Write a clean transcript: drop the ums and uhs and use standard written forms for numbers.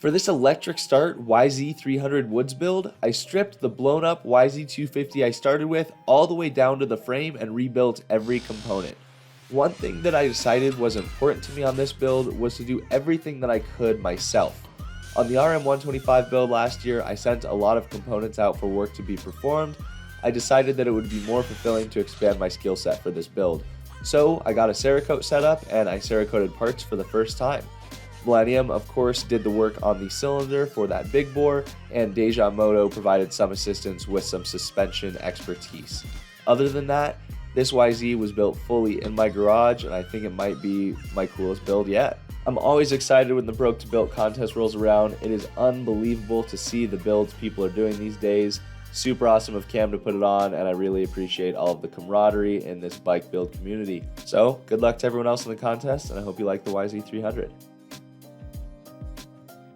For this electric start YZ300 woods build, I stripped the blown up YZ250 I started with all the way down to the frame and rebuilt every component. One thing that I decided was important to me on this build was to do everything that I could myself. On the RM125 build last year, I sent a lot of components out for work to be performed. I decided that it would be more fulfilling to expand my skill set for this build. So I got a Cerakote set up and I Cerakoted parts for the first time. Millennium, of course, did the work on the cylinder for that big bore, and Deja Moto provided some assistance with some suspension expertise. Other than that, this YZ was built fully in my garage, and I think it might be my coolest build yet. I'm always excited when the Broke to Built contest rolls around. It is unbelievable to see the builds people are doing these days. Super awesome of Cam to put it on, and I really appreciate all of the camaraderie in this bike build community. So, good luck to everyone else in the contest, and I hope you like the YZ300.